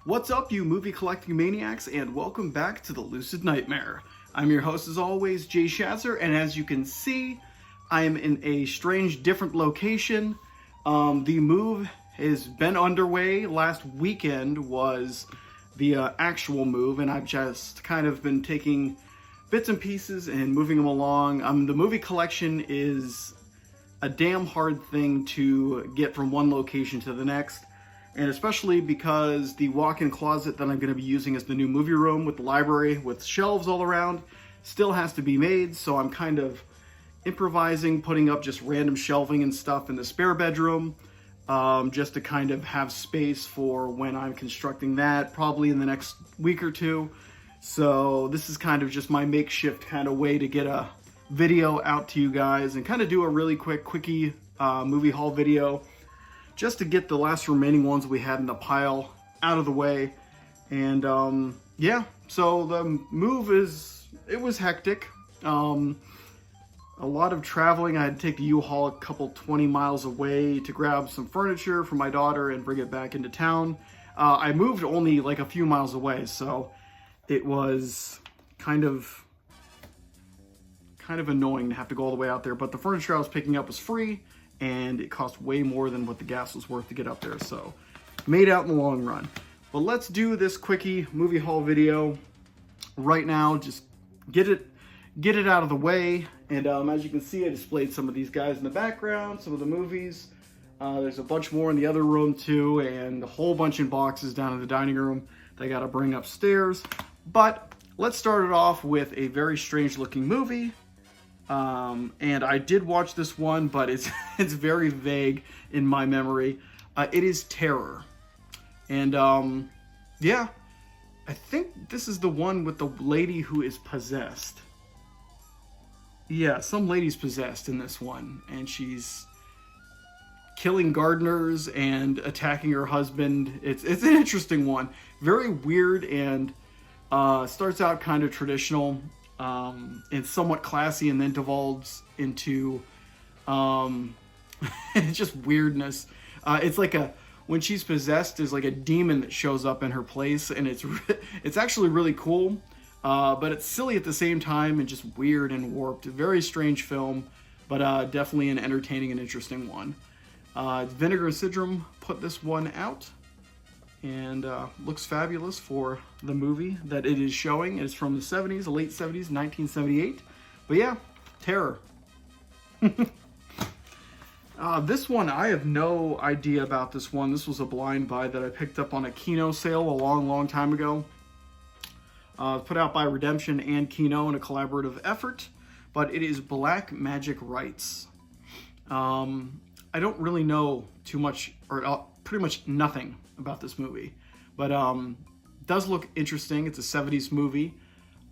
What's up, you movie collecting maniacs, and welcome back to the Lucid Nightmare. I'm your host, as always, Jay Schatzer, and as you can see, I am in a strange, different location. The move has been underway. Last weekend was the actual move, and I've just kind of been taking bits and pieces and moving them along. The movie collection is a damn hard thing to get from one location to the next. And especially because the walk-in closet that I'm going to be using as the new movie room with the library with shelves all around still has to be made. So I'm kind of improvising, putting up just random shelving and stuff in the spare bedroom, just to kind of have space for when I'm constructing that, probably in the next week or two. So this is kind of just my makeshift kind of way to get a video out to you guys and kind of do a really quick quickie movie haul video, just to get the last remaining ones we had in the pile out of the way. And yeah, so the move it was hectic. A lot of traveling. I had to take the U-Haul a couple 20 miles away to grab some furniture for my daughter and bring it back into town. I moved only like a few miles away, so it was kind of annoying to have to go all the way out there, but the furniture I was picking up was free, and it cost way more than what the gas was worth to get up there, so made out in the long run. But let's do this quickie movie haul video right now. Just get it out of the way. And as you can see, I displayed some of these guys in the background, some of the movies. There's a bunch more in the other room too, and a whole bunch in boxes down in the dining room that I gotta bring upstairs. But let's start it off with a very strange looking movie. And I did watch this one, but it's very vague in my memory. It is Terror. And yeah, I think this is the one with the lady who is possessed. Yeah, some lady's possessed in this one, and she's killing gardeners and attacking her husband. It's an interesting one. Very weird, and starts out kind of traditional. And somewhat classy, and then devolves into it's just weirdness. It's like when she's possessed, there's like a demon that shows up in her place, and it's actually really cool, but it's silly at the same time and just weird and warped. Very strange film, but definitely an entertaining and interesting one. Vinegar and Syndrome put this one out, and looks fabulous for the movie that it is showing. It's from the 70s, the late 70s, 1978. But yeah, Terror. This one, I have no idea about this one. This was a blind buy that I picked up on a Kino sale a long time ago. Put out by Redemption and Kino in a collaborative effort. But it is Black Magic Rites. I don't really know too much, or pretty much nothing about this movie, but does look interesting. It's a 70s movie,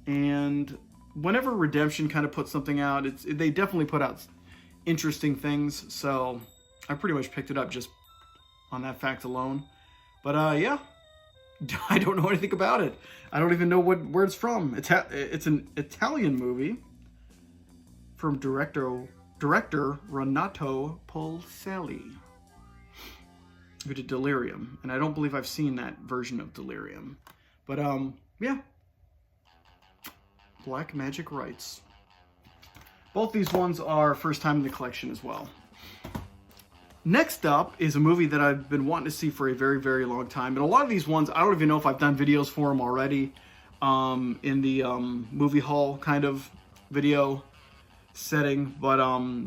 and whenever Redemption kind of puts something out, they definitely put out interesting things, so I pretty much picked it up just on that fact alone. But yeah, I don't know anything about it. I don't even know where it's from. It's an Italian movie from director Renato Polselli, who did Delirium, and I don't believe I've seen that version of Delirium. But yeah, Black Magic Rites. Both these ones are first time in the collection as well. Next up is a movie that I've been wanting to see for a very long time, and a lot of these ones I don't even know if I've done videos for them already in the movie haul kind of video setting, but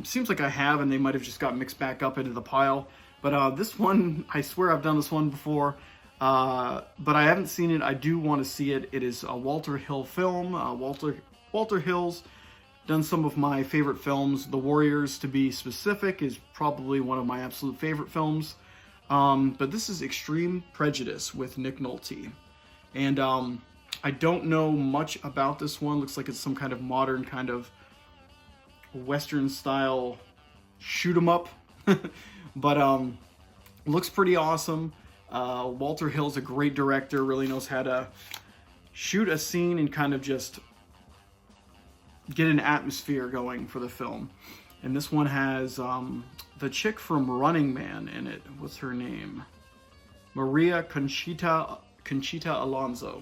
seems like I have, and they might have just got mixed back up into the pile. But this one, I swear I've done this one before, but I haven't seen it. I do want to see it. It is a Walter Hill film. Walter Hill's done some of my favorite films. The Warriors, to be specific, is probably one of my absolute favorite films. But this is Extreme Prejudice with Nick Nolte. And I don't know much about this one. Looks like it's some kind of modern kind of Western style shoot 'em up. But looks pretty awesome. Walter Hill's a great director, really knows how to shoot a scene and kind of just get an atmosphere going for the film. And this one has the chick from Running Man in it. What's her name? Maria Conchita Alonso.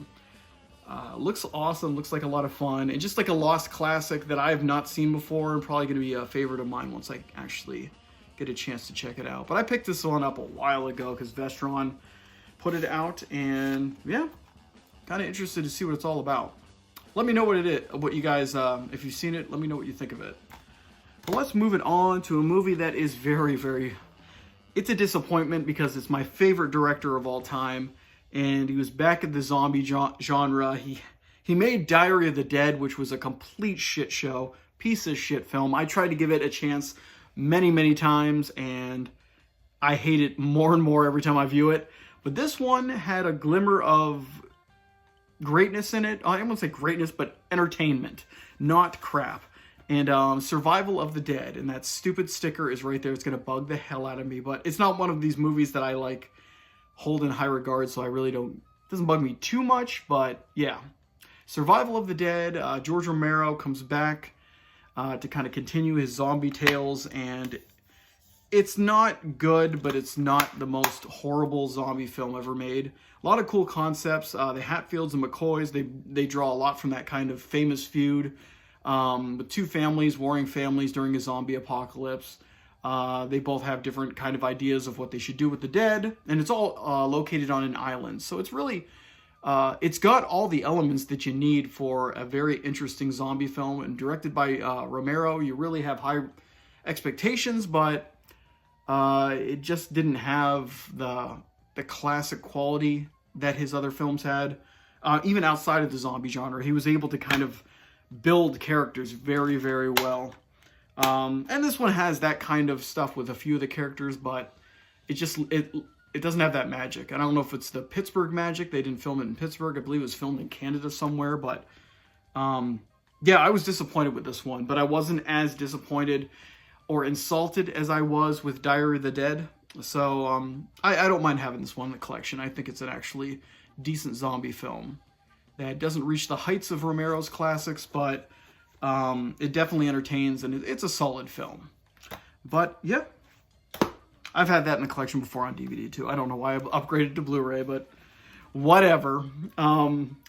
Looks awesome, looks like a lot of fun, and just like a lost classic that I have not seen before, and probably going to be a favorite of mine once I actually get a chance to check it out. But I picked this one up a while ago because Vestron put it out, and yeah, kind of interested to see what it's all about. Let me know what it is, what you guys, if you've seen it, let me know what you think of it. But let's move it on to a movie that is it's a disappointment because it's my favorite director of all time, and he was back at the zombie genre. He made Diary of the Dead, which was a complete shit show, piece of shit film. I tried to give it a chance many, many times, and I hate it more and more every time I view it. But this one had a glimmer of greatness in it. I won't say greatness, but entertainment, not crap. And Survival of the Dead, and that stupid sticker is right there. It's going to bug the hell out of me, but it's not one of these movies that I like hold in high regard, so I really don't, it doesn't bug me too much, but yeah. Survival of the Dead, George Romero comes back to kind of continue his zombie tales, and it's not good, but it's not the most horrible zombie film ever made. A lot of cool concepts. The Hatfields and McCoys, they draw a lot from that kind of famous feud with two families, warring families during a zombie apocalypse. They both have different kind of ideas of what they should do with the dead, and it's all located on an island. So it's really, it's got all the elements that you need for a very interesting zombie film, and directed by Romero. You really have high expectations, but it just didn't have the classic quality that his other films had. Even outside of the zombie genre, he was able to kind of build characters very, very well. And this one has that kind of stuff with a few of the characters, but it doesn't have that magic. I don't know if it's the Pittsburgh magic. They didn't film it in Pittsburgh. I believe it was filmed in Canada somewhere, but yeah, I was disappointed with this one, but I wasn't as disappointed or insulted as I was with Diary of the Dead. So I don't mind having this one in the collection. I think it's an actually decent zombie film that doesn't reach the heights of Romero's classics, but it definitely entertains, and it's a solid film. But yeah, I've had that in the collection before on DVD too. I don't know why I've upgraded to Blu-ray, but whatever.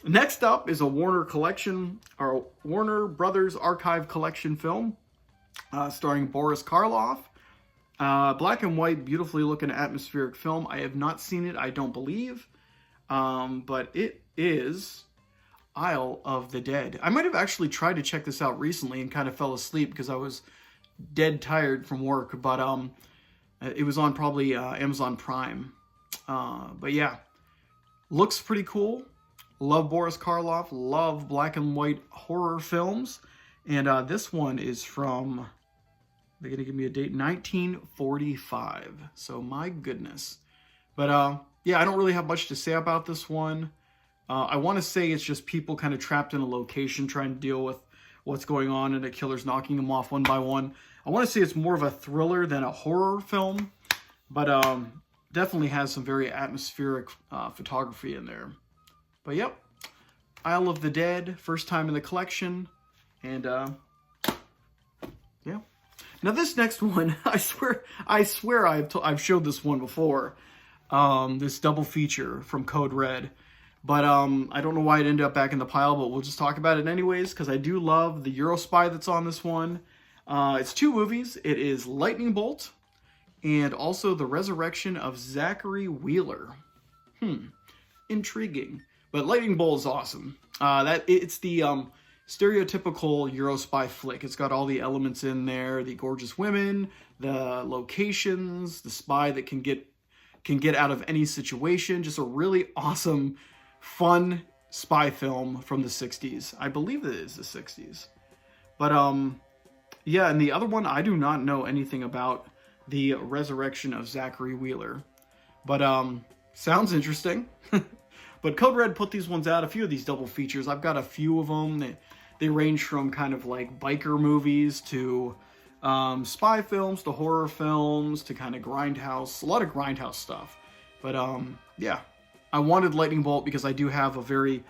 Next up is a Warner Brothers Archive Collection film starring Boris Karloff. Black and white, beautifully looking atmospheric film. I have not seen it, I don't believe, but it is Isle of the Dead. I might have actually tried to check this out recently and kind of fell asleep because I was dead tired from work, but it was on probably Amazon Prime. But yeah, looks pretty cool. Love Boris Karloff, love black and white horror films, and this one is from, they're gonna give me a date, 1945, so my goodness. But yeah, I don't really have much to say about this one. I want to say it's just people kind of trapped in a location trying to deal with what's going on, and a killer's knocking them off one by one. I want to say it's more of a thriller than a horror film, but definitely has some very atmospheric photography in there. But yep, Isle of the Dead, first time in the collection, and yeah. Now this next one, I swear I've showed this one before. This double feature from Code Red. But I don't know why it ended up back in the pile, but we'll just talk about it anyways, because I do love the Eurospy that's on this one. It's two movies. It is Lightning Bolt and also The Resurrection of Zachary Wheeler. Intriguing. But Lightning Bolt is awesome. It's the stereotypical Eurospy flick. It's got all the elements in there, the gorgeous women, the locations, the spy that can get out of any situation. Just a really awesome, fun spy film from the 60s. I believe it is the 60s. But yeah, and the other one, I do not know anything about the Resurrection of Zachary Wheeler. But sounds interesting. But Code Red put these ones out, a few of these double features. I've got a few of them. They range from kind of like biker movies to spy films to horror films to kind of grindhouse, a lot of grindhouse stuff. But yeah, I wanted Lightning Bolt because I do have a very,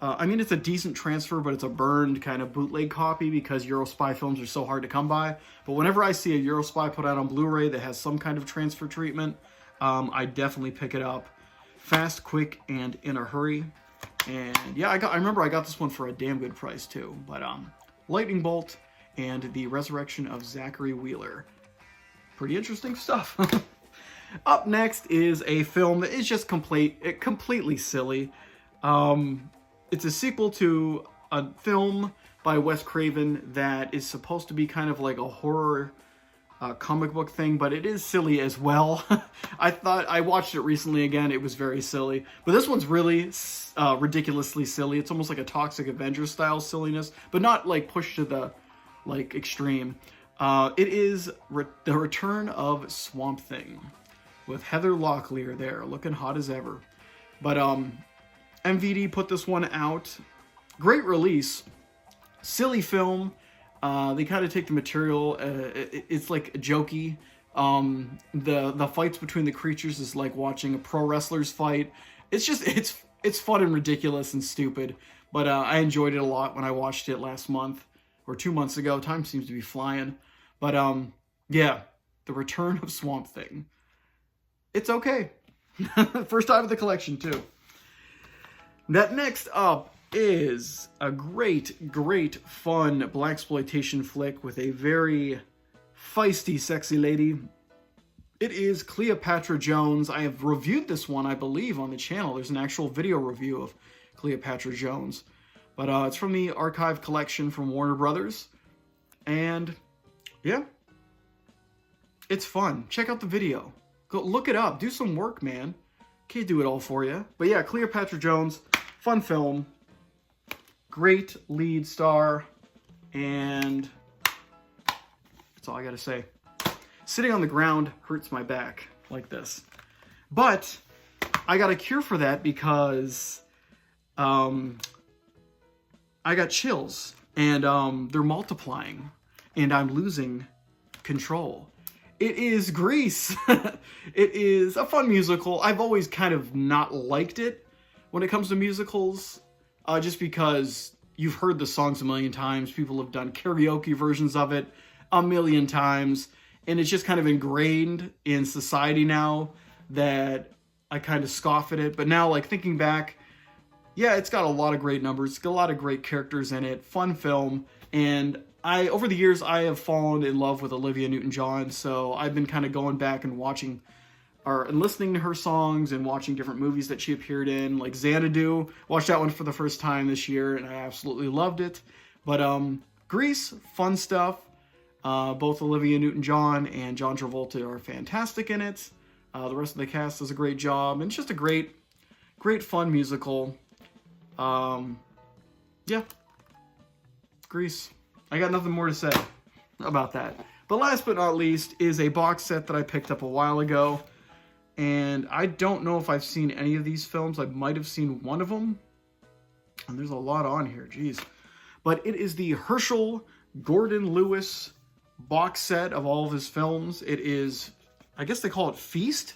I mean, it's a decent transfer, but it's a burned kind of bootleg copy because Eurospy films are so hard to come by. But whenever I see a Eurospy put out on Blu-ray that has some kind of transfer treatment, I definitely pick it up. Fast, Quick, and In a Hurry. And yeah, I remember I got this one for a damn good price too. But Lightning Bolt and The Resurrection of Zachary Wheeler. Pretty interesting stuff. Up next is a film that is just completely silly. It's a sequel to a film by Wes Craven that is supposed to be kind of like a horror comic book thing, but it is silly as well. I watched it recently again. It was very silly, but this one's really ridiculously silly. It's almost like a Toxic Avenger style silliness, but not like pushed to the extreme. It is the return of Swamp Thing with Heather Locklear there, looking hot as ever. But MVD put this one out. Great release. Silly film. They kind of take the material. It's like jokey. The fights between the creatures is like watching a pro wrestler's fight. It's just it's fun and ridiculous and stupid. But I enjoyed it a lot when I watched it last month or 2 months ago. Time seems to be flying. But yeah, the return of Swamp Thing. It's okay. First time of the collection too. That next up is a great fun blaxploitation flick with a very feisty, sexy lady. It is Cleopatra Jones. I have reviewed this one, I believe, on the channel. There's an actual video review of Cleopatra Jones. But it's from the Archive collection from Warner Brothers. And yeah, it's fun. Check out the video. Go look it up. Do some work, man. Can't do it all for you. But yeah, Cleopatra Jones, fun film. Great lead star. And that's all I gotta say. Sitting on the ground hurts my back like this. But I got a cure for that because I got chills. And they're multiplying. And I'm losing control. It is Grease. It is a fun musical. I've always kind of not liked it when it comes to musicals, just because you've heard the songs a million times. People have done karaoke versions of it a million times, and it's just kind of ingrained in society now that I kind of scoff at it. But now, like, thinking back, yeah, it's got a lot of great numbers. It's got a lot of great characters in it. Fun film. And over the years, I have fallen in love with Olivia Newton-John, so I've been kind of going back and watching and listening to her songs and watching different movies that she appeared in, like Xanadu. Watched that one for the first time this year, and I absolutely loved it. But Grease, fun stuff. Both Olivia Newton-John and John Travolta are fantastic in it. The rest of the cast does a great job, and it's just a great fun musical. Yeah, Grease. I got nothing more to say about that. But last but not least is a box set that I picked up a while ago. And I don't know if I've seen any of these films. I might have seen one of them. And there's a lot on here, geez. But it is the Hershel Gordon Lewis box set of all of his films. It is, I guess they call it Feast,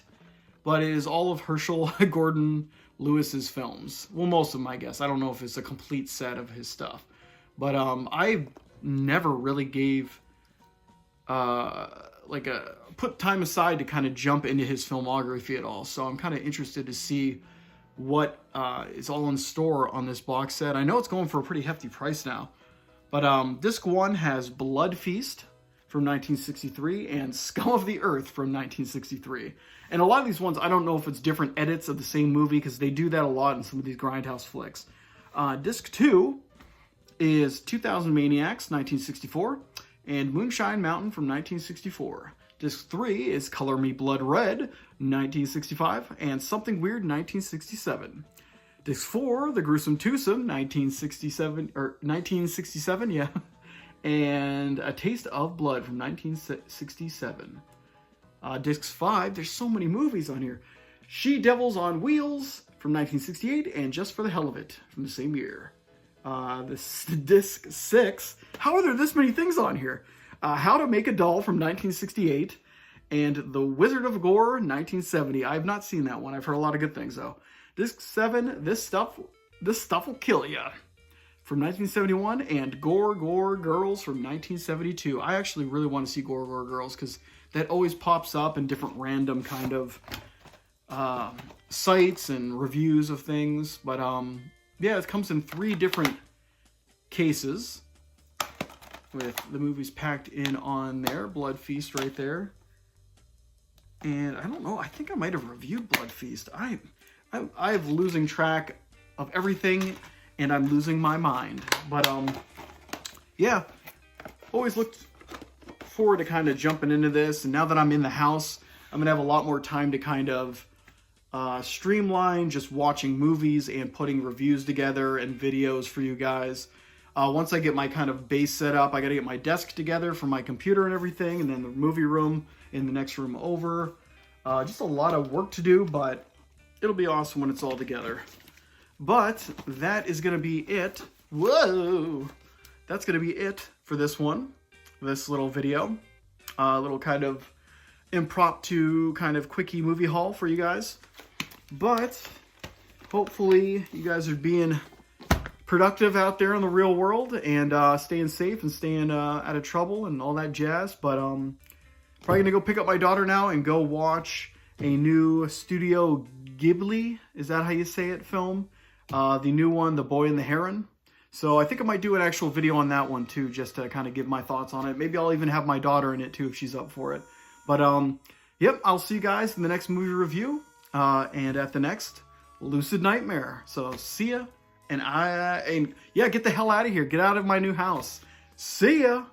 but it is all of Hershel Gordon Lewis's films. Well, most of them, I guess. I don't know if it's a complete set of his stuff. But I never really gave put time aside to kind of jump into his filmography at all, so I'm kind of interested to see what is all in store on this box set. I know it's going for a pretty hefty price now, but disc 1 has Blood Feast from 1963 and Scum of the Earth from 1963, and a lot of these ones I don't know if it's different edits of the same movie, because they do that a lot in some of these grindhouse flicks. Disc 2 is 2000 Maniacs, 1964, and Moonshine Mountain from 1964. Disc 3 is Color Me Blood Red, 1965, and Something Weird, 1967. Disc 4, The Gruesome Twosome, 1967, yeah, and A Taste of Blood from 1967. Discs 5, there's so many movies on here. She-Devils on Wheels from 1968, and Just for the Hell of It from the same year. Disc 6, how are there this many things on here? How to Make a Doll from 1968, and The Wizard of Gore, 1970. I have not seen that one. I've heard a lot of good things, though. Disc 7, This Stuff Will Kill Ya from 1971, and Gore Girls from 1972. I actually really want to see Gore Girls, because that always pops up in different random kind of sites and reviews of things. But yeah, it comes in 3 different cases with the movies packed in on there. Blood Feast right there. And I don't know, I think I might have reviewed Blood Feast. I'm losing track of everything, and I'm losing my mind. But yeah, always looked forward to kind of jumping into this. And now that I'm in the house, I'm gonna have a lot more time to kind of streamline just watching movies and putting reviews together and videos for you guys. Once I get my kind of base set up, I got to get my desk together for my computer and everything, and then the movie room in the next room over. Just a lot of work to do, but it'll be awesome when it's all together. But that is going to be it. Whoa! That's going to be it for this one, this little video. Little kind of impromptu kind of quickie movie haul for you guys. But hopefully you guys are being productive out there in the real world and staying safe and staying out of trouble and all that jazz. But probably gonna go pick up my daughter now and go watch a new Studio Ghibli, is that how you say it, film? The new one, The Boy and the Heron. So I think I might do an actual video on that one too, just to kind of give my thoughts on it. Maybe I'll even have my daughter in it too if she's up for it. But yep, I'll see you guys in the next movie review and at the next Lucid Nightmare. So see ya. And yeah, get the hell out of here. Get out of my new house. See ya.